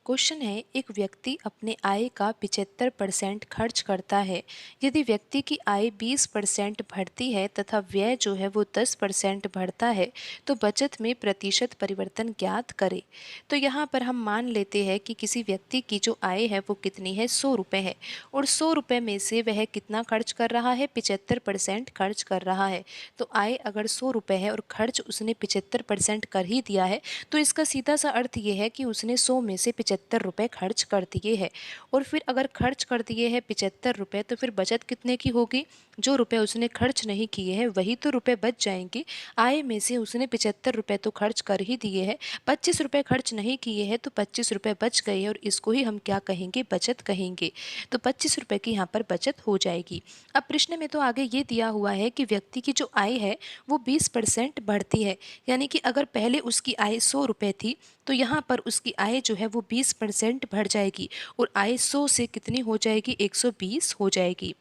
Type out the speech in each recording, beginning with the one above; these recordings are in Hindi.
क्वेश्चन है, एक व्यक्ति अपने आय का 75% खर्च करता है। यदि व्यक्ति की आय 20% बढ़ती है तथा व्यय जो है वो 10% बढ़ता है, तो बचत में प्रतिशत परिवर्तन ज्ञात करें। तो यहाँ पर हम मान लेते हैं कि किसी व्यक्ति की जो आय है वो कितनी है, 100 रुपये है। और 100 रुपये में से वह कितना खर्च कर रहा है, 75% खर्च कर रहा है। तो आय अगर 100 रुपये है और खर्च उसने 75% कर ही दिया है, तो इसका सीधा सा अर्थ ये है कि उसने 100 में से 75 रुपये खर्च कर दिए हैं। और फिर अगर खर्च कर दिए हैं 75 रुपये, तो फिर बचत कितने की होगी? जो रुपए उसने खर्च नहीं किए हैं वही तो रुपए बच जाएंगे। आय में से उसने 75 रुपये तो खर्च कर ही दिए हैं, 25 रुपये खर्च नहीं किए हैं, तो 25 रुपये बच गए हैं और इसको ही हम क्या कहेंगे, बचत कहेंगे। तो 25 रुपये की यहाँ पर बचत हो जाएगी। अब प्रश्न में तो आगे ये दिया हुआ है कि व्यक्ति की जो आय है वो 20% बढ़ती है। यानी कि अगर पहले उसकी आय 100 रुपये थी, तो यहाँ पर उसकी आय जो है वो 20% बढ़ जाएगी और आय 100 से कितनी हो जाएगी, 120 हो जाएगी।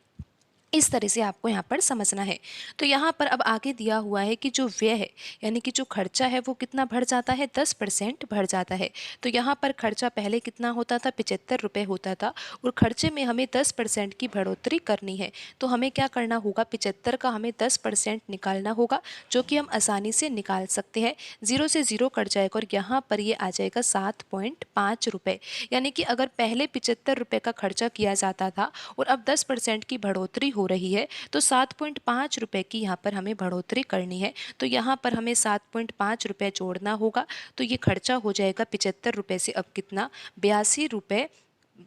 इस तरह से आपको यहाँ पर समझना है। तो यहाँ पर अब आगे दिया हुआ है कि जो व्यय है, यानी कि जो खर्चा है वो कितना बढ़ जाता है, 10% बढ़ जाता है। तो यहाँ पर खर्चा पहले कितना होता था, 75 रुपये होता था, और खर्चे में हमें 10% की बढ़ोतरी करनी है। तो हमें क्या करना होगा, 75 का हमें 10% निकालना होगा, जो कि हम आसानी से निकाल सकते हैं। 0 से 0 कट जाएगा और यहाँ पर ये आ जाएगा 7.5 रुपये। यानी कि अगर पहले 75 रुपये का खर्चा किया जाता था और अब 10% की बढ़ोतरी हो रही है, तो 7.5 रुपये की यहाँ पर हमें बढ़ोतरी करनी है। तो यहाँ पर हमें 7.5 रुपये जोड़ना होगा। तो ये खर्चा हो जाएगा 75 रुपये से अब कितना, 82 रुपये,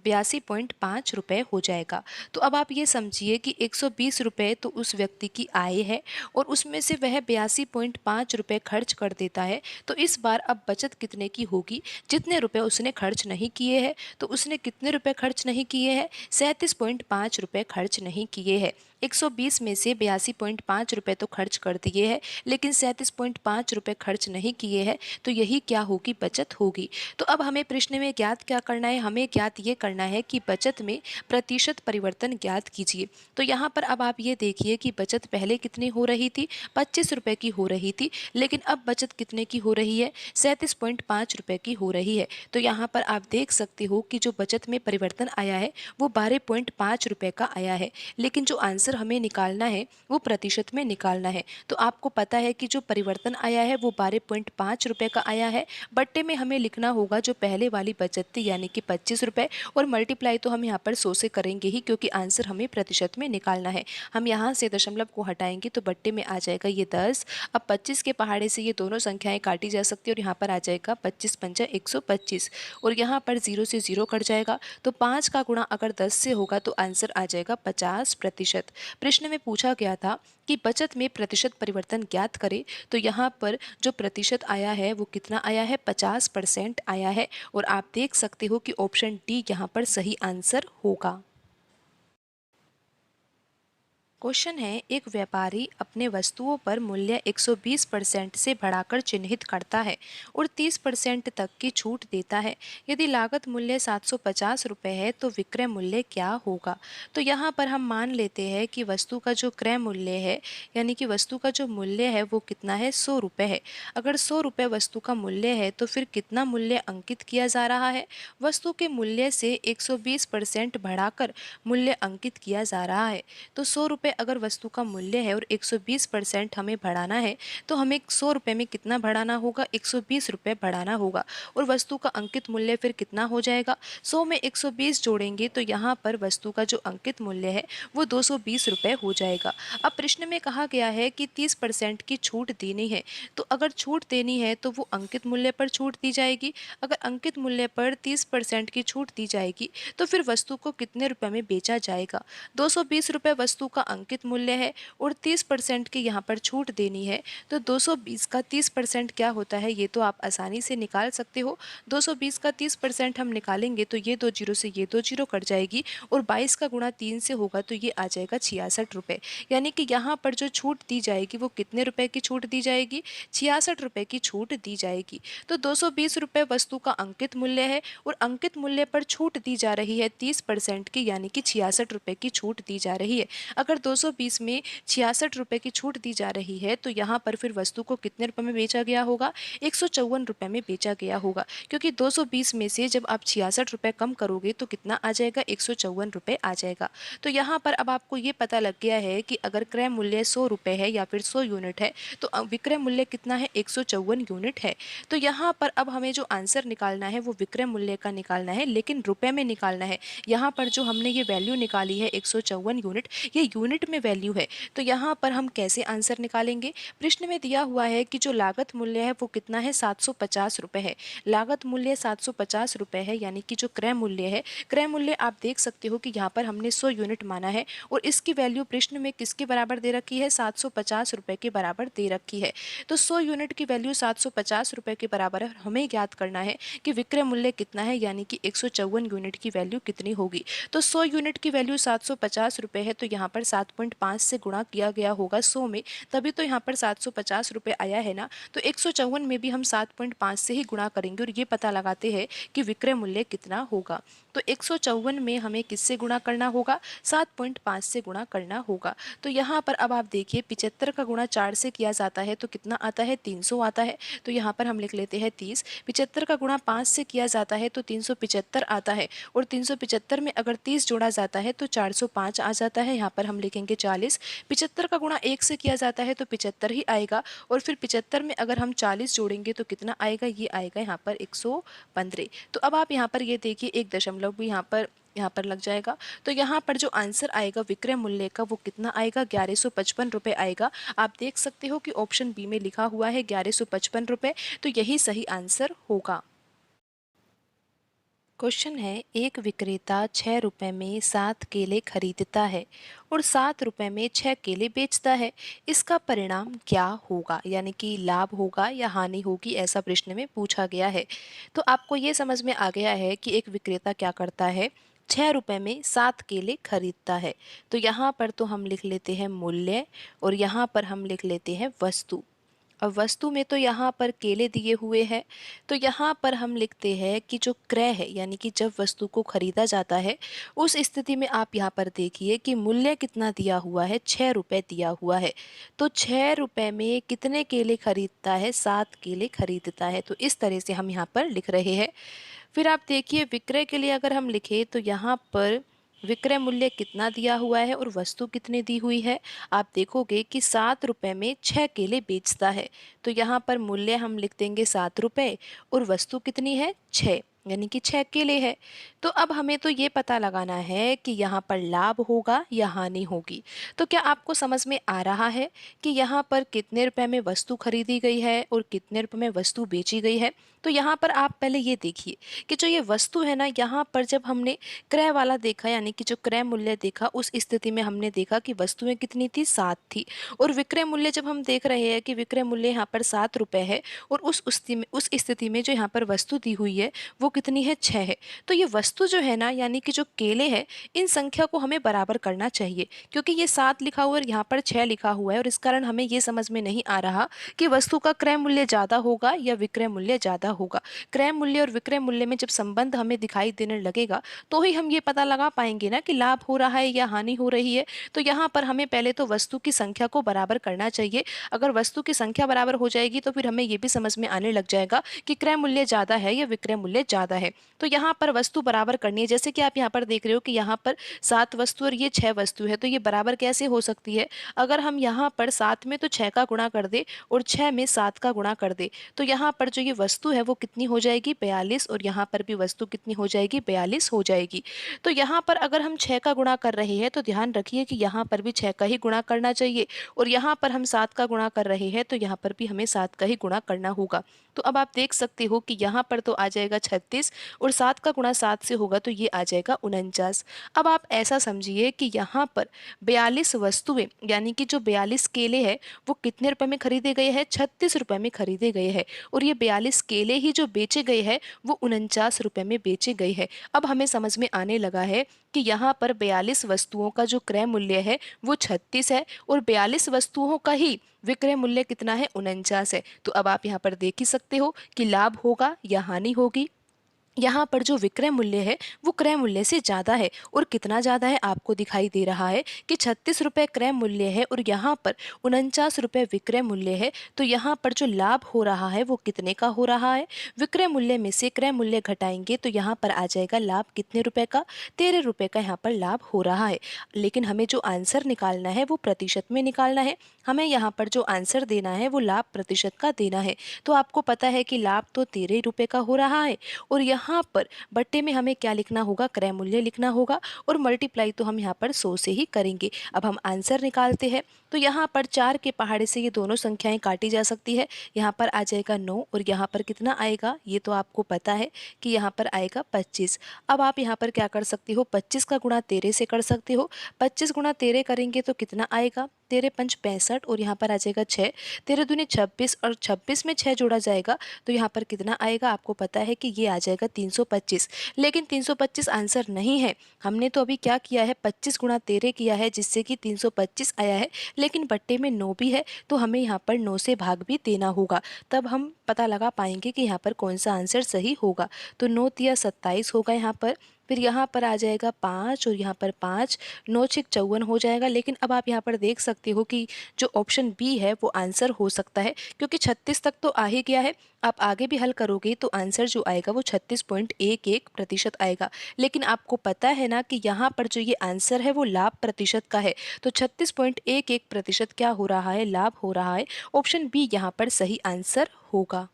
82.5 रुपये हो जाएगा। तो अब आप ये समझिए कि 120 रुपये तो उस व्यक्ति की आय है और उसमें से वह 82.5 रुपये खर्च कर देता है। तो इस बार अब बचत कितने की होगी, जितने रुपए उसने खर्च नहीं किए हैं। तो उसने कितने रुपए खर्च नहीं किए हैं, 37.5 रुपये खर्च नहीं किए हैं। 120 में से 82.5 रुपये तो खर्च कर दिए हैं, लेकिन 37.5 रुपये खर्च नहीं किए हैं। तो यही क्या होगी, बचत होगी। तो अब हमें प्रश्न में ज्ञात क्या करना है, हमें ज्ञात ये करना है कि बचत में प्रतिशत परिवर्तन ज्ञात कीजिए। तो यहाँ पर अब आप ये देखिए कि बचत पहले कितनी हो रही थी, 25 रुपये की हो रही थी, लेकिन अब बचत कितने की हो रही है, 37.5 रुपये की हो रही है। तो यहाँ पर आप देख सकते हो कि जो बचत में परिवर्तन आया है वो 12.5 रुपये का आया है, लेकिन जो आंसर हमें निकालना है वो प्रतिशत में निकालना है। तो आपको पता है कि जो परिवर्तन आया है वो 12.5 रुपये का आया है। बट्टे में हमें लिखना होगा जो पहले वाली बचत थी, यानी कि 25 रुपये, और मल्टीप्लाई तो हम यहाँ पर 100 से करेंगे ही, क्योंकि आंसर हमें प्रतिशत में निकालना है। हम यहाँ से दशमलव को हटाएंगे तो बट्टे में आ जाएगा ये 10। अब 25 के पहाड़े से ये दोनों संख्याएं काटी जा सकती है और यहाँ पर आ जाएगा 25 पंजा 125, और यहाँ पर 0 से 0 कट जाएगा। तो 5 का गुणा अगर 10 से होगा तो आंसर आ जाएगा 50%। प्रश्न में पूछा गया था कि बचत में प्रतिशत परिवर्तन ज्ञात करें। तो यहाँ पर जो प्रतिशत आया है वो कितना आया है, 50% आया है। और आप देख सकते हो कि ऑप्शन डी यहाँ पर सही आंसर होगा। क्वेश्चन है, एक व्यापारी अपने वस्तुओं पर मूल्य 120% से बढ़ाकर चिन्हित करता है और 30% तक की छूट देता है। यदि लागत मूल्य 750 रुपये है तो विक्रय मूल्य क्या होगा? तो यहाँ पर हम मान लेते हैं कि वस्तु का जो क्रय मूल्य है, यानी कि वस्तु का जो मूल्य है वो कितना है, 100 रुपये है। अगर 100 रुपये वस्तु का मूल्य है तो फिर कितना मूल्य अंकित किया जा रहा है, वस्तु के मूल्य से 120% बढ़ाकर मूल्य अंकित किया जा रहा है। तो 100 रुपये अगर वस्तु का मूल्य है और 120% हमें बढ़ाना है, तो हमें 100 रुपये में कितना बढ़ाना होगा, 120 रुपये बढ़ाना होगा। और वस्तु का अंकित मूल्य फिर कितना हो जाएगा, 100 में 120 जोड़ेंगे तो यहाँ पर वस्तु का जो अंकित मूल्य है वो 220 रुपये हो जाएगा। अब प्रश्न में कहा गया है कि 30% की छूट देनी है। तो अगर छूट देनी है तो वो अंकित मूल्य पर छूट दी जाएगी। अगर अंकित मूल्य पर 30% की छूट दी जाएगी तो फिर वस्तु को कितने रुपए में बेचा जाएगा, 220 रुपये वस्तु का अंकित मूल्य है और 30% की यहाँ पर छूट देनी है। तो 220 का 30% क्या होता है, ये तो आप आसानी से निकाल सकते हो। 220 का 30% हम निकालेंगे तो ये 2 जीरो से ये 2 जीरो कट जाएगी और 22 का गुणा 3 से होगा तो ये आ जाएगा 66 रुपये। यानी कि यहाँ पर जो छूट दी जाएगी वो कितने रुपए की छूट दी जाएगी, 66 रुपये की छूट दी जाएगी। तो 220 रुपये वस्तु का अंकित मूल्य है और अंकित मूल्य पर छूट दी जा रही है 30% की, यानी कि 66 रुपये की छूट दी जा रही है। अगर 220 में 66 रुपये की छूट दी जा रही है, तो यहाँ पर फिर वस्तु को कितने रुपए में बेचा गया होगा? 154 रुपये में बेचा गया होगा, क्योंकि 220 में से जब आप 66 रुपये कम करोगे तो कितना आ जाएगा? 154 रुपये आ जाएगा। तो यहाँ पर अब आपको ये पता लग गया है कि अगर क्रय मूल्य 100 रुपये है या फिर 100 यूनिट है, तो विक्रय मूल्य कितना है? 154 यूनिट है। तो यहाँ पर अब हमें जो आंसर निकालना है वो विक्रय मूल्य का निकालना है, लेकिन रुपए में निकालना है। यहाँ पर जो हमने ये वैल्यू निकाली है 154 यूनिट, ये यूनिट में वैल्यू है। तो यहाँ पर हम कैसे आंसर निकालेंगे? प्रश्न में दिया हुआ है कि जो लागत मूल्य है वो कितना है? 750 रुपये है। लागत मूल्य 750 रुपये है, यानी कि जो क्रय मूल्य है, क्रय मूल्य आप देख सकते हो कि यहाँ पर हमने 100 यूनिट माना है और इसकी वैल्यू प्रश्न में किसके बराबर दे रखी है? 750 रुपये के बराबर दे रखी है। तो 100 यूनिट की वैल्यू 750 रुपये के बराबर है। हमें ज्ञात करना है कि विक्रय मूल्य कितना है, यानी कि 154 यूनिट की वैल्यू कितनी होगी। तो 100 यूनिट की वैल्यू 750 रुपये है, तो यहाँ पर 7.5 से गुणा किया गया होगा 100 में, तभी तो यहाँ पर 750 रुपये आया है ना। तो 154 में भी हम 7.5 से ही गुणा करेंगे और ये पता लगाते हैं कि विक्रय मूल्य कितना होगा। तो 154 में हमें किससे गुणा करना होगा? 7.5 से गुणा करना होगा। तो यहाँ पर अब आप देखिए 75 का गुणा 4 से किया जाता है तो कितना आता है? 300 आता है। तो यहाँ पर हम लिख लेते हैं 30। 75 का गुणा 5 से किया जाता है तो 375 आता है, और 375 में अगर 30 जोड़ा जाता है तो 405 आ जाता है। यहाँ पर हम लिखेंगे 40। 75 का गुणा 1 से किया जाता है तो 75 ही आएगा, और फिर 75 में अगर हम 40 जोड़ेंगे तो कितना आएगा? ये आएगा यहाँ पर 115। तो अब आप यहाँ पर ये देखिए एक दशमलव भी यहाँ पर लग जाएगा। तो यहाँ पर जो आंसर आएगा विक्रय मूल्य का वो कितना आएगा? 1155 रुपये आएगा। आप देख सकते हो कि ऑप्शन बी में लिखा हुआ है 1155 रुपये, तो यही सही आंसर होगा। क्वेश्चन है, एक विक्रेता 6 रुपये में 7 केले खरीदता है और 7 रुपये में 6 केले बेचता है। इसका परिणाम क्या होगा? यानी कि लाभ होगा या हानि होगी, ऐसा प्रश्न में पूछा गया है। तो आपको ये समझ में आ गया है कि एक विक्रेता क्या करता है? 6 रुपये में 7 केले खरीदता है। तो यहाँ पर तो हम लिख लेते हैं मूल्य और यहाँ पर हम लिख लेते हैं वस्तु। अब वस्तु में तो यहाँ पर केले दिए हुए हैं, तो यहाँ पर हम लिखते हैं कि जो क्रय है, यानी कि जब वस्तु को खरीदा जाता है उस स्थिति में आप यहाँ पर देखिए कि मूल्य कितना दिया हुआ है? 6 रुपये दिया हुआ है। तो 6 रुपये में कितने केले खरीदता है? 7 केले खरीदता है। तो इस तरह से हम यहाँ पर लिख रहे हैं। फिर आप देखिए विक्रय के लिए अगर हम लिखें तो यहाँ पर विक्रय मूल्य कितना दिया हुआ है और वस्तु कितनी दी हुई है? आप देखोगे कि 7 रुपये में 6 केले बेचता है, तो यहाँ पर मूल्य हम लिख देंगे 7 रुपये और वस्तु कितनी है? 6, यानी कि 6 केले है। तो अब हमें तो ये पता लगाना है कि यहाँ पर लाभ होगा या हानि होगी। तो क्या आपको समझ में आ रहा है कि यहाँ पर कितने रुपए में वस्तु खरीदी गई है और कितने रुपए में वस्तु बेची गई है? तो यहाँ पर आप पहले ये देखिए कि जो ये वस्तु है ना, यहाँ पर जब हमने क्रय वाला देखा, यानी कि जो क्रय मूल्य देखा, उस स्थिति में हमने देखा कि वस्तुएं कितनी थी? 7 थी। और विक्रय मूल्य जब हम देख रहे हैं कि विक्रय मूल्य यहाँ पर 7 रुपये है और उस स्थिति में जो यहाँ पर वस्तु दी हुई है वो कितनी है? 6 है। तो ये वस्तु जो है ना, यानी कि जो केले हैं, इन संख्या को हमें बराबर करना चाहिए, क्योंकि ये 7 लिखा हुआ है और यहाँ पर 6 लिखा हुआ है, और इस कारण हमें ये समझ में नहीं आ रहा कि वस्तु का क्रय मूल्य ज़्यादा होगा या विक्रय मूल्य ज़्यादा होगा। क्रय मूल्य और विक्रय मूल्य में जब संबंध हमें दिखाई देने लगेगा तो ही हम ये पता लगा पाएंगे ना कि लाभ हो रहा है या हानि हो रही है। तो यहाँ पर हमें पहले तो वस्तु की संख्या को बराबर करना चाहिए। अगर वस्तु की संख्या बराबर हो जाएगी तो फिर हमें ये भी समझ में आने लग जाएगा कि क्रय मूल्य ज़्यादा है या विक्रय मूल्य ज़्यादा है। तो यहाँ पर वस्तु बराबर करनी है, जैसे कि आप यहाँ पर देख रहे हो कि यहाँ पर 7 वस्तु और ये 6 वस्तु है, तो ये बराबर कैसे हो सकती है? अगर हम यहाँ पर 7 में तो 6 का गुणा कर दे और 6 में 7 का गुणा कर दे, तो यहाँ पर जो ये वस्तु है वो कितनी हो जाएगी? 42, और यहाँ पर भी वस्तु कितनी हो जाएगी? 42 हो जाएगी। तो यहाँ पर अगर हम 6 का गुणा कर रहे हैं तो ध्यान रखिए कि यहाँ पर भी 6 का ही गुणा करना चाहिए, और यहाँ पर हम 7 का गुणा कर रहे हैं तो यहाँ पर भी हमें 7 का ही गुणा करना होगा। तो अब आप देख सकते हो कि यहाँ पर तो आ जाएगा 36 और 7 का गुणा 7 से होगा तो ये आ जाएगा 49। अब आप ऐसा समझिए कि यहाँ पर 42 वस्तुएं, यानी कि जो 42 केले हैं वो कितने रुपए में खरीदे गए हैं? 36 रुपए में खरीदे गए हैं, और ये 42 केले ही जो बेचे गए हैं वो 49 रुपए में बेचे गए हैं। अब हमें समझ में आने लगा है कि यहाँ पर 42 वस्तुओं का जो क्रय मूल्य है वो 36 है और 42 वस्तुओं का ही विक्रय मूल्य कितना है? 49 है। तो अब आप यहाँ पर देख ही सकते हो कि लाभ होगा या हानि होगी। यहाँ पर जो विक्रय मूल्य है वो क्रय मूल्य से ज़्यादा है। और कितना ज़्यादा है आपको दिखाई दे रहा है कि 36 रुपये क्रय मूल्य है और यहाँ पर 49 रुपये विक्रय मूल्य है। तो यहाँ पर जो लाभ हो रहा है वो कितने का हो रहा है? विक्रय मूल्य में से क्रय मूल्य घटाएंगे तो यहाँ पर आ जाएगा लाभ कितने रुपए का? 13 रुपये का यहाँ पर लाभ हो रहा है। लेकिन हमें जो आंसर निकालना है वो प्रतिशत में निकालना है। हमें यहाँ पर जो आंसर देना है वो लाभ प्रतिशत का देना है। तो आपको पता है कि लाभ तो 13 रुपये का हो रहा है और यहाँ पर बट्टे में हमें क्या लिखना होगा? क्रय मूल्य लिखना होगा और मल्टीप्लाई तो हम यहाँ पर 100 से ही करेंगे। अब हम आंसर निकालते हैं। तो यहाँ पर 4 के पहाड़े से ये दोनों संख्याएं काटी जा सकती है। यहाँ पर आ जाएगा 9 और यहाँ पर कितना आएगा? ये तो आपको पता है कि यहाँ पर आएगा 25। अब आप यहाँ पर क्या कर सकती हो? 25 का गुणा 13 से कर सकते हो। 25 गुणा 13 करेंगे तो कितना आएगा? 13 पंच 65 और यहाँ पर आ जाएगा 6। 13 दूनी 26 और 26 में 6 जोड़ा जाएगा तो यहाँ पर कितना आएगा? आपको पता है कि ये आ जाएगा 325। लेकिन 325 आंसर नहीं है। हमने तो अभी क्या किया है? 25 गुणा 13 किया है जिससे कि 325 आया है। लेकिन बट्टे में 9 भी है तो हमें यहाँ पर 9 से भाग भी देना होगा। तब हम पता लगा पाएंगे कि यहाँ पर कौन सा आंसर सही होगा। तो 9 तिया 27 होगा यहाँ पर। फिर यहाँ पर आ जाएगा 5 और यहाँ पर 5, 9 छिक 54 हो जाएगा। लेकिन अब आप यहाँ पर देख सकते हो कि जो ऑप्शन बी है वो आंसर हो सकता है क्योंकि 36 तक तो आ ही गया है। आप आगे भी हल करोगे तो आंसर जो आएगा वो 36.11% आएगा। लेकिन आपको पता है ना कि यहाँ पर जो ये आंसर है वो लाभ प्रतिशत का है। तो 36.11% क्या हो रहा है? लाभ हो रहा है। ऑप्शन बी यहाँ पर सही आंसर होगा।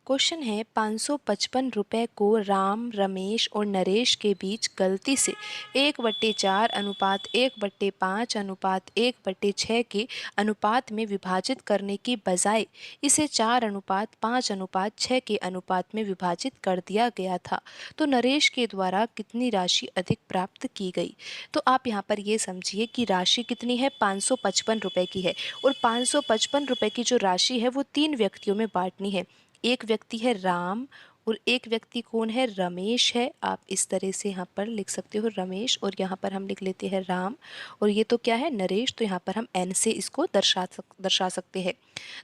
क्वेश्चन है 555 रुपये को राम, रमेश और नरेश के बीच गलती से 1/4 अनुपात 1/5 अनुपात 1/6 के अनुपात में विभाजित करने की बजाय इसे 4 अनुपात 5 अनुपात 6 के अनुपात में विभाजित कर दिया गया था। तो नरेश के द्वारा कितनी राशि अधिक प्राप्त की गई? तो आप यहाँ पर ये समझिए कि राशि कितनी है? 555 रुपये की है और 555 रुपये की जो राशि है वो 3 व्यक्तियों में बांटनी है। एक व्यक्ति है राम और एक व्यक्ति कौन है? रमेश है। आप इस तरह से यहाँ पर लिख सकते हो रमेश और यहाँ पर हम लिख लेते हैं राम और ये तो क्या है? नरेश। तो यहाँ पर हम एन से इसको दर्शा सकते हैं।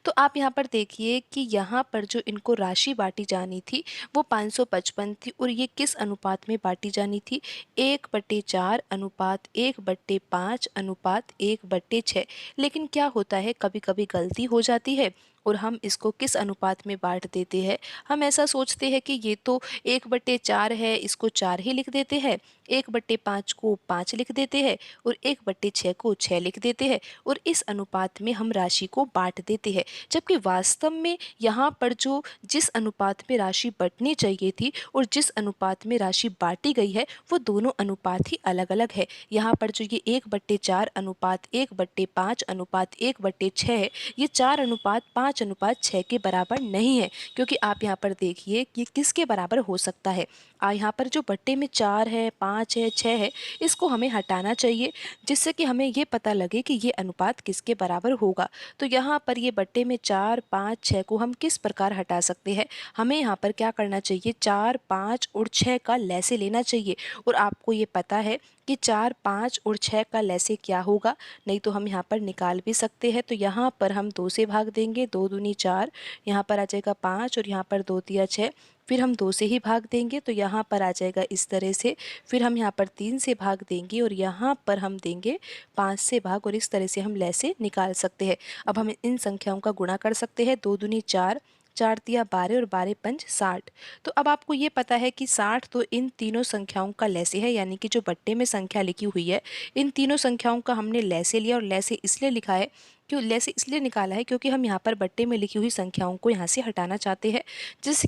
तो आप यहाँ पर देखिए कि यहाँ पर जो इनको राशि बांटी जानी थी वो 555 थी और ये किस अनुपात में बांटी जानी थी? 1/4 अनुपात 1/5 अनुपात 1/6। लेकिन क्या होता है, कभी कभी गलती हो जाती है और हम इसको किस अनुपात में बांट देते हैं? हम ऐसा सोचते हैं कि ये तो 1/4 है, इसको 4 ही लिख देते हैं। 1/5 को 5 लिख देते हैं और 1/6 को 6 लिख देते हैं और इस अनुपात में हम राशि को बांट देते हैं। जबकि वास्तव में यहाँ पर जो जिस अनुपात में राशि बंटनी चाहिए थी और जिस अनुपात में राशि बांटी गई है वो दोनों अनुपात ही अलग अलग है। यहाँ पर जो ये 1/4 अनुपात 1/5 अनुपात 1/6 है, ये 4 अनुपात 5 अनुपात 6 के बराबर नहीं है। क्योंकि आप यहाँ पर देखिए कि किसके बराबर हो सकता है। यहाँ पर जो बट्टे में 4 है, 5 है, 6 है, इसको हमें हटाना चाहिए जिससे कि हमें ये पता लगे कि ये अनुपात किसके बराबर होगा। तो यहाँ पर ये बट्टे में 4, 5, 6 को हम किस प्रकार हटा सकते हैं? हमें यहाँ पर क्या करना चाहिए? 4, 5 और 6 का लैसे लेना चाहिए और आपको ये पता है कि 4, 5 और 6 का लैसे क्या होगा? नहीं तो हम यहाँ पर निकाल भी सकते हैं। तो यहाँ पर हम 2 से भाग देंगे, 2 दूनी 4, यहाँ पर आ जाएगा 5 और यहाँ पर 2 तिया 6। फिर हम 2 से ही भाग देंगे तो यहाँ पर आ जाएगा इस तरह से। फिर हम यहाँ पर 3 से भाग देंगे और यहाँ पर हम देंगे 5 से भाग और इस तरह से हम लैसे निकाल सकते हैं। अब हम इन संख्याओं का गुणा कर सकते हैं। 2 दूनी 4, 4 तिया 12 और 12 पंच 60। तो अब आपको ये पता है कि 60 तो इन तीनों संख्याओं का लैसे है, यानी कि जो बट्टे में संख्या लिखी हुई है इन तीनों संख्याओं का हमने लैसे लिया और लैसे इसलिए लिखा है क्यों लैसे इसलिए निकाला है क्योंकि हम यहाँ पर बट्टे में लिखी हुई संख्याओं को यहाँ से हटाना चाहते हैं जिससे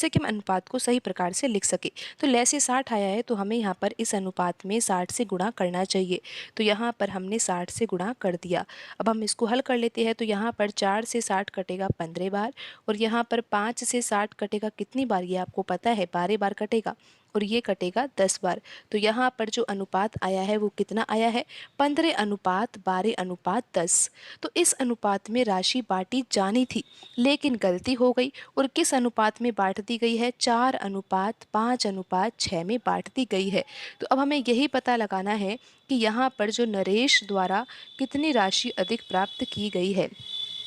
कि हम अनुपात को सही प्रकार से लिख सके। तो लैसे 60 आया है तो हमें यहाँ पर इस अनुपात में 60 से गुणा करना चाहिए। तो यहाँ पर हमने 60 से गुणा कर दिया। अब हम इसको हल कर लेते हैं। तो यहाँ पर 4 से 60 कटेगा 15 बार और यहाँ पर 5 से 60 कटेगा कितनी बार? ये आपको पता है 12 बार कटेगा और ये कटेगा 10 बार। तो यहाँ पर जो अनुपात आया है वो कितना आया है? 15 अनुपात 12 अनुपात 10। तो इस अनुपात में राशि बांटी जानी थी लेकिन गलती हो गई और किस अनुपात में बांट दी गई है? 4 अनुपात 5 अनुपात 6 में बांट दी गई है। तो अब हमें यही पता लगाना है कि यहाँ पर जो नरेश द्वारा कितनी राशि अधिक प्राप्त की गई है।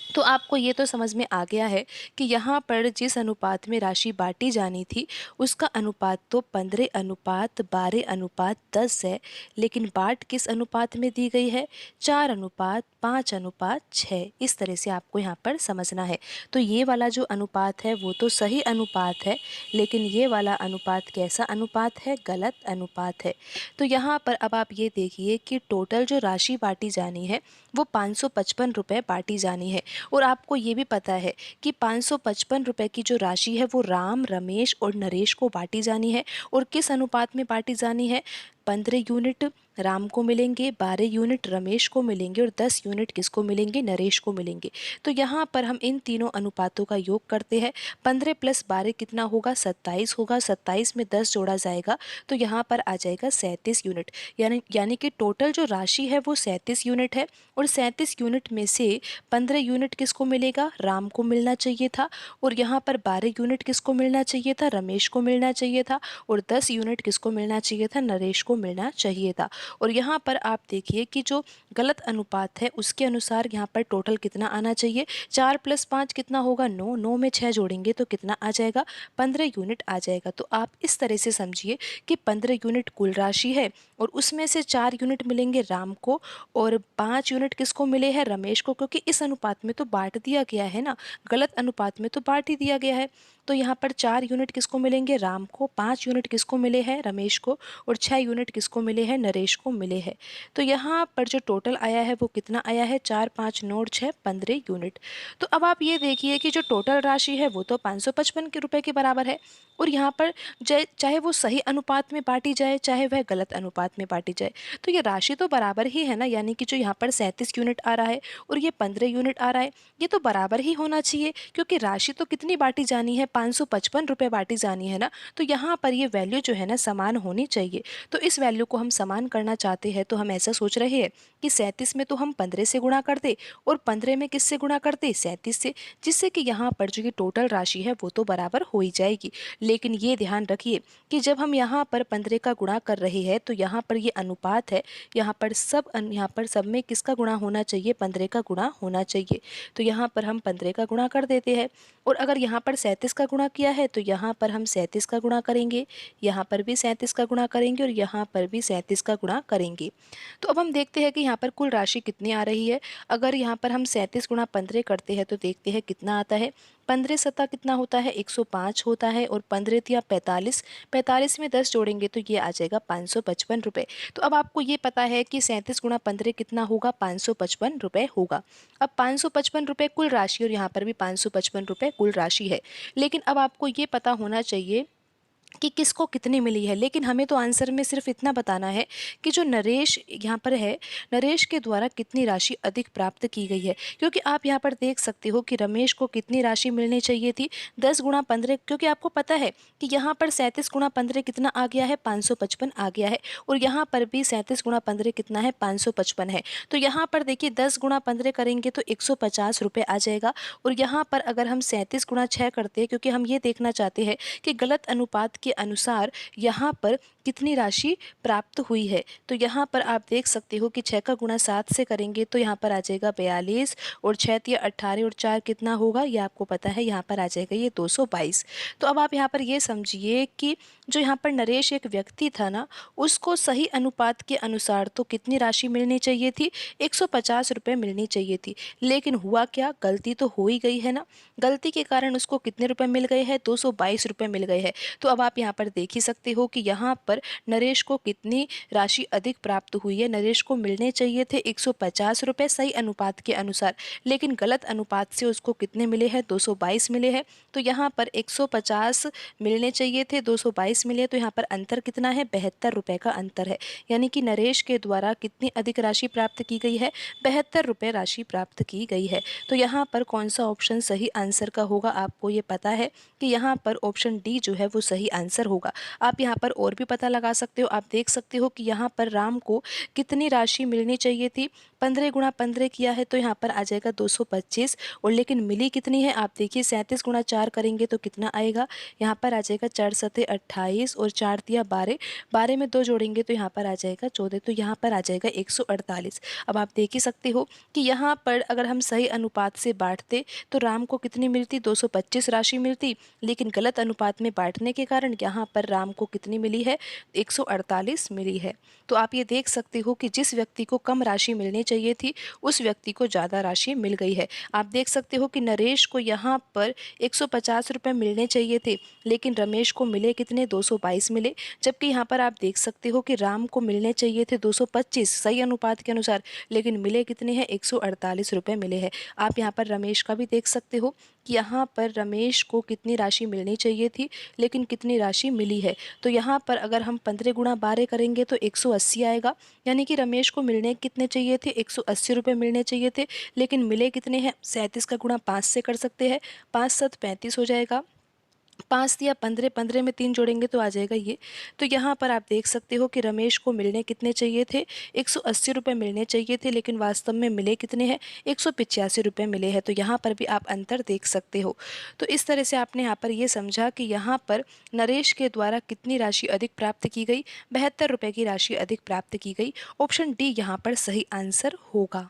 तो आपको ये तो समझ में आ गया है कि यहाँ पर जिस अनुपात में राशि बाँटी जानी थी, उसका अनुपात तो 15:12:10 है, लेकिन बाँट किस अनुपात में दी गई है? 4:5:6। इस तरह से आपको यहाँ पर समझना है। तो ये वाला जो अनुपात है वो तो सही अनुपात है, लेकिन ये वाला अनुपात कैसा अनुपात है? गलत अनुपात है। तो यहाँ पर अब आप ये देखिए कि टोटल जो राशि बाँटी जानी है, वो 555 रुपये बाँटी जानी है। और आपको ये भी पता है कि 555 रुपये की जो राशि है वो राम, रमेश और नरेश को बाँटी जानी है। और किस अनुपात में बाँटी जानी है? 15 यूनिट राम को मिलेंगे, 12 यूनिट रमेश को मिलेंगे और 10 यूनिट किसको मिलेंगे? नरेश को मिलेंगे। तो यहाँ पर हम इन तीनों अनुपातों का योग करते हैं। 15 + 12 कितना होगा? 27 होगा। 27 में 10 जोड़ा जाएगा तो यहाँ पर आ जाएगा 37 यूनिट। यानी कि टोटल जो राशि है वो 37 यूनिट है। और 37 यूनिट में से 15 यूनिट किसको मिलेगा? राम को मिलना चाहिए था। और यहाँ पर 12 यूनिट किसको मिलना चाहिए था? रमेश को मिलना चाहिए था। और 10 यूनिट किसको मिलना चाहिए था? नरेश को मिलना चाहिए था। और यहाँ पर आप देखिए कि जो गलत अनुपात है उसके अनुसार यहाँ पर टोटल कितना आना चाहिए? 4 + 5 कितना होगा? 9। 9 में 6 जोड़ेंगे तो कितना आ जाएगा? 15 यूनिट आ जाएगा। तो आप इस तरह से समझिए कि 15 यूनिट कुल राशि है और उसमें से 4 यूनिट मिलेंगे राम को और 5 यूनिट किसको मिले हैं? रमेश को, क्योंकि इस अनुपात में तो बांट दिया गया है ना, गलत अनुपात में तो बांट ही दिया गया है। तो यहाँ पर 4 यूनिट किसको मिलेंगे? राम को। 5 यूनिट किसको मिले हैं? रमेश को। और 6 यूनिट किसको मिले हैं? नरेश को मिले हैं। तो यहाँ पर जो टोटल आया है वो कितना आया है? 4, 5, 9 और 6, 15 यूनिट। तो अब आप ये देखिए कि जो टोटल राशि है वो तो 555 के रुपए के बराबर है। और यहाँ पर चाहे वो सही अनुपात में बांटी जाए, चाहे वह गलत अनुपात में बांटी जाए, तो ये राशि तो बराबर ही है ना। यानी कि जो यहाँ पर 37 यूनिट आ रहा है और ये 15 यूनिट आ रहा है, ये तो बराबर ही होना चाहिए, क्योंकि राशि तो कितनी बांटी जानी है? 555 रुपये बांटी जानी है ना। तो यहाँ पर ये वैल्यू जो है ना समान होनी चाहिए। तो इस वैल्यू को हम समान करना चाहते हैं, तो हम ऐसा सोच रहे हैं कि 37 में तो हम 15 से गुणा कर दे और 15 में किससे गुणा कर दे? 37 से, जिससे कि यहाँ पर जो ये टोटल राशि है वो तो बराबर हो ही जाएगी। लेकिन ये ध्यान रखिए कि जब हम यहाँ पर 15 का गुणा कर रहे हैं तो यहाँ पर ये अनुपात है, यहाँ पर सब में किसका गुणा होना चाहिए? 15 का गुणा होना चाहिए। तो यहाँ पर हम 15 का गुणा कर देते हैं। और अगर यहाँ पर 37 का गुणा किया है तो यहाँ पर हम 37 का गुणा करेंगे, यहाँ पर भी 37 का गुणा करेंगे और यहाँ पर भी 37 का गुणा करेंगे। तो अब हम देखते हैं कि यहाँ पर कुल राशि कितनी आ रही है। अगर यहाँ पर हम 37 × 15 करते हैं तो देखते हैं कितना आता है। 15 सत्ता कितना होता है? 105 होता है। और 15 तिया 45, 45 में 10 जोड़ेंगे तो ये आ जाएगा 555 रुपये। तो अब आपको ये पता है कि 37 × 15 कितना होगा? 555 रुपये होगा। अब 555 रुपये कुल राशि और यहाँ पर भी 555 रुपये कुल राशि है। लेकिन अब आपको ये पता होना चाहिए कि किसको कितनी मिली है। लेकिन हमें तो आंसर में सिर्फ इतना बताना है कि जो नरेश यहाँ पर है, नरेश के द्वारा कितनी राशि अधिक प्राप्त की गई है। क्योंकि आप यहाँ पर देख सकते हो कि रमेश को कितनी राशि मिलनी चाहिए थी? 10 × 15, क्योंकि आपको पता है कि यहाँ पर 37 × 15 कितना आ गया है? 555 आ गया है। और यहाँ पर भी 37 × 15 कितना है? 555 है। तो यहाँ पर देखिए 10 × 15 करेंगे तो 150 रुपये आ जाएगा। और यहाँ पर अगर हम 37 × 6 करते हैं, क्योंकि हम ये देखना चाहते हैं कि गलत अनुपात के अनुसार यहाँ पर कितनी राशि प्राप्त हुई है, तो यहाँ पर आप देख सकते हो कि 6 का गुणा 7 से करेंगे तो यहाँ पर आ जाएगा 42 और 6 तिया 18 और 4 कितना होगा? ये आपको पता है, यहाँ पर आ जाएगा ये 222। तो अब आप यहाँ पर ये समझिए कि जो यहाँ पर नरेश एक व्यक्ति था ना, उसको सही अनुपात के अनुसार तो कितनी राशि मिलनी चाहिए थी? 150 रुपये मिलनी चाहिए थी। लेकिन हुआ क्या? गलती तो हो ही गई है ना। गलती के कारण उसको कितने रुपए मिल गए हैं? 222 रुपये मिल गए हैं। तो अब आप यहाँ पर देख ही सकते हो कि यहाँ पर नरेश को कितनी राशि अधिक प्राप्त हुई है। नरेश को मिलने चाहिए थे 150 रुपये सही अनुपात के अनुसार, लेकिन गलत अनुपात से उसको कितने मिले हैं? 222 मिले हैं। तो यहाँ पर 150 मिलने चाहिए थे, 222 मिले। तो यहाँ पर अंतर कितना है? 72 रुपये का अंतर है। यानी कि नरेश के द्वारा कितनी अधिक राशि प्राप्त की गई है? 72 रुपये राशि प्राप्त की गई है। तो यहाँ पर कौन सा ऑप्शन सही आंसर का होगा? आपको ये पता है कि यहाँ पर ऑप्शन डी जो है वो सही आंसर होगा। आप यहाँ पर और भी पता लगा सकते हो। आप देख सकते हो कि यहाँ पर राम को कितनी राशि मिलनी चाहिए थी। 15 गुणा 15 किया है तो यहाँ पर आ जाएगा 225, और लेकिन मिली कितनी है आप देखिए, 37 गुणा 4 करेंगे तो कितना आएगा, यहाँ पर आ जाएगा 4 सते 28 और 4 तिया 12, 12 में 2 जोड़ेंगे तो यहाँ पर आ जाएगा 14, तो यहाँ पर आ जाएगा 148। अब आप देख ही सकते हो कि यहाँ पर अगर हम सही अनुपात से बांटते तो राम को कितनी मिलती, 225 राशि मिलती, लेकिन गलत अनुपात में बांटने के कारण यहाँ पर राम को कितनी मिली है, 148 मिली है। तो आप ये देख सकते हो कि जिस व्यक्ति को कम राशि मिलनी चाहिए थी उस व्यक्ति को ज़्यादा राशि मिल गई है। आप देख सकते हो कि नरेश को यहाँ पर 150 रुपये मिलने चाहिए थे, लेकिन रमेश को मिले कितने, 222 मिले। जबकि यहाँ पर आप देख सकते हो कि राम को मिलने चाहिए थे 225 सही अनुपात के अनुसार, लेकिन मिले कितने हैं, 148 रुपये मिले हैं। आप यहाँ पर रमेश का भी देख सकते हो कि यहाँ पर रमेश को कितनी राशि मिलनी चाहिए थी, लेकिन कितनी राशि मिली है। तो यहाँ पर अगर हम 15 गुणा 12 करेंगे तो 180 आएगा, यानी कि रमेश को मिलने कितने चाहिए थे, 180 रुपये मिलने चाहिए थे, लेकिन मिले कितने हैं, 37 का गुणा 5 से कर सकते हैं, 5 7 35 हो जाएगा, 5 या 15, 15 में 3 जोड़ेंगे तो आ जाएगा ये। तो यहाँ पर आप देख सकते हो कि रमेश को मिलने कितने चाहिए थे, 180 रुपये मिलने चाहिए थे, लेकिन वास्तव में मिले कितने हैं, 185 रुपये मिले हैं। तो यहाँ पर भी आप अंतर देख सकते हो। तो इस तरह से आपने यहाँ पर ये समझा कि यहाँ पर नरेश के द्वारा कितनी राशि अधिक प्राप्त की गई, 72 रुपये की राशि अधिक प्राप्त की गई। ऑप्शन डी यहाँ पर सही आंसर होगा।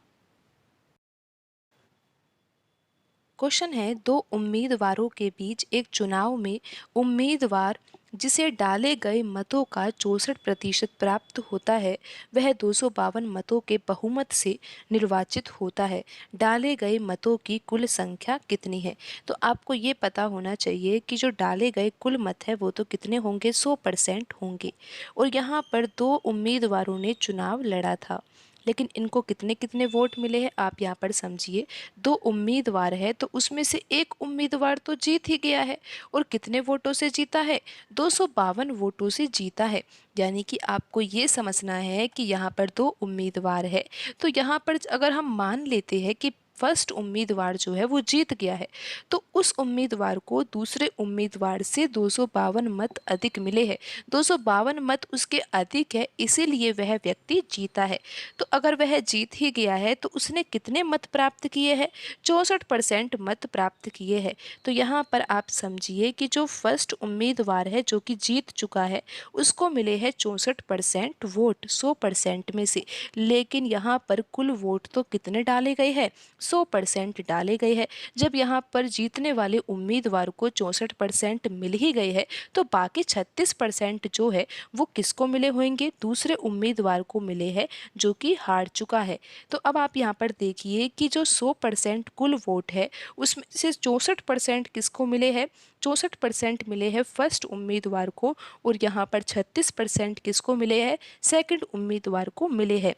क्वेश्चन है, दो उम्मीदवारों के बीच एक चुनाव में उम्मीदवार जिसे डाले गए मतों का 64% प्राप्त होता है वह 252 मतों के बहुमत से निर्वाचित होता है। डाले गए मतों की कुल संख्या कितनी है। तो आपको ये पता होना चाहिए कि जो डाले गए कुल मत है वो तो कितने होंगे, 100% होंगे। और यहाँ पर दो उम्मीदवारों ने चुनाव लड़ा था, लेकिन इनको कितने कितने वोट मिले हैं आप यहाँ पर समझिए। दो उम्मीदवार है तो उसमें से एक उम्मीदवार तो जीत ही गया है, और कितने वोटों से जीता है, 252 वोटों से जीता है। यानी कि आपको ये समझना है कि यहाँ पर दो उम्मीदवार है, तो यहाँ पर अगर हम मान लेते हैं कि फर्स्ट उम्मीदवार जो है वो जीत गया है, तो उस उम्मीदवार को दूसरे उम्मीदवार से 252 मत अधिक मिले हैं, 252 मत उसके अधिक है, इसीलिए वह व्यक्ति जीता है। तो अगर वह जीत ही गया है तो उसने कितने मत प्राप्त किए हैं, 64% मत प्राप्त किए हैं। तो यहाँ पर आप समझिए कि जो फर्स्ट उम्मीदवार है जो कि जीत चुका है उसको मिले हैं 64% वोट 100% में से, लेकिन यहाँ पर कुल वोट तो कितने डाले गए हैं, 100% डाले गए हैं। जब यहाँ पर जीतने वाले उम्मीदवार को 64% मिल ही गए हैं तो बाकी 36% जो है वो किसको मिले होंगे, दूसरे उम्मीदवार को मिले हैं जो कि हार चुका है। तो अब आप यहाँ पर देखिए कि जो 100% कुल वोट है उसमें से 64% किसको मिले हैं, 64% मिले हैं फर्स्ट उम्मीदवार को, और यहाँ पर 36% किसको मिले हैं, सेकंड उम्मीदवार को मिले हैं।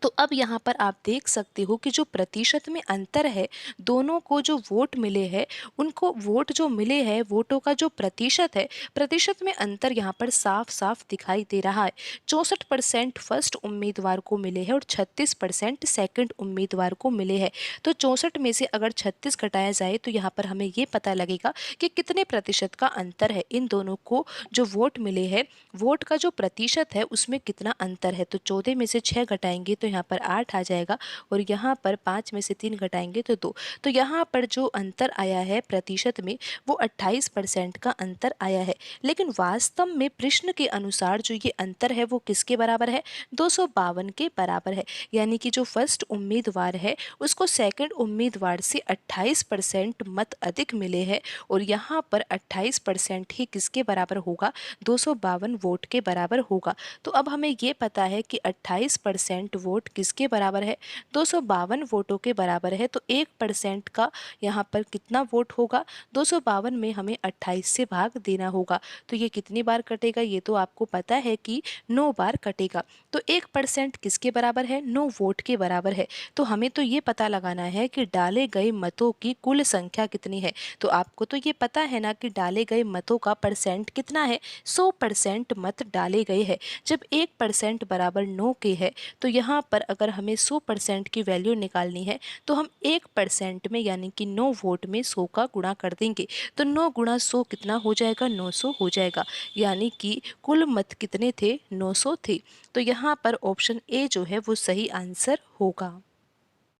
तो अब यहाँ पर आप देख सकते हो कि जो प्रतिशत में अंतर है, दोनों को जो वोट मिले हैं उनको वोट जो मिले हैं वोटों का जो प्रतिशत है, प्रतिशत में अंतर यहाँ पर साफ साफ दिखाई दे रहा है। 64% फर्स्ट उम्मीदवार को मिले हैं और 36% सेकंड उम्मीदवार को मिले हैं। तो 64 में से अगर 36 घटाया जाए तो यहाँ पर हमें ये पता लगेगा कि कितने प्रतिशत का अंतर है इन दोनों को जो वोट मिले हैं, वोट का जो प्रतिशत है उसमें कितना अंतर है। तो 14 में से 6 घटाएंगे तो यहाँ पर 8 आ जाएगा, और यहाँ पर 5 में से 3 घटाएंगे तो 2। तो यहाँ पर जो अंतर आया है प्रतिशत में वो 28% का अंतर आया है, लेकिन वास्तव में प्रश्न के अनुसार जो ये अंतर है वो किसके बराबर है, 252 के बराबर है। यानी कि जो फर्स्ट उम्मीदवार है उसको सेकंड उम्मीदवार से 28% मत अधिक मिले हैं, और यहाँ पर 28% ही किसके बराबर होगा, 252 वोट के बराबर होगा। तो अब हमें ये पता है कि 28% वोट किसके बराबर है, 252 वोटों के बराबर है। तो 1% का यहाँ पर कितना वोट होगा, 252 में हमें 28 से भाग देना होगा। तो ये कितनी बार कटेगा, ये तो आपको पता है कि 9 बार कटेगा। तो 1% किसके बराबर है, 9 वोट के बराबर है। तो हमें तो ये पता लगाना है कि डाले गए मतों की कुल संख्या कितनी है। तो आपको तो ये पता है ना कि डाले गए मतों का परसेंट कितना है, 100% मत डाले गए हैं। जब 1% बराबर 9 के है तो यहाँ पर अगर हमें 100% की वैल्यू निकालनी है तो हम 1% में यानी कि 9 वोट में 100 का गुणा कर देंगे। तो 9 गुणा 100 कितना हो जाएगा? 900 हो जाएगा। यानी कि कुल मत कितने थे? 900 थे। तो यहाँ पर ऑप्शन ए जो है वो सही आंसर होगा।